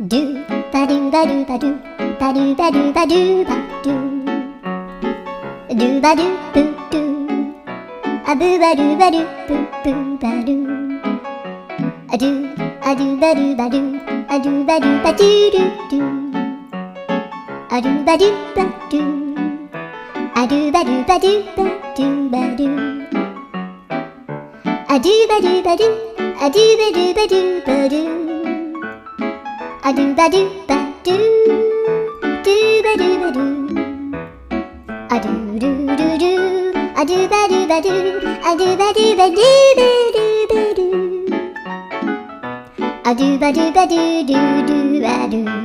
ドゥバドゥバドゥバドゥバドゥバドゥバドゥバドゥドゥバドゥブドゥアブバドゥバドゥブブバドゥアドゥアドゥバドゥバドゥアドゥバドゥバドゥドゥドゥアドゥバドゥバドゥアドゥバドゥバドゥバドゥバドゥアドゥバドゥバドゥアドゥバドゥバドゥバドゥアドゥバドゥバドゥドゥバドゥバドゥアドゥルルルアドゥバドゥバドゥアドゥバドゥバドゥバドゥバドゥアドゥバドゥバドゥドゥドゥバドゥ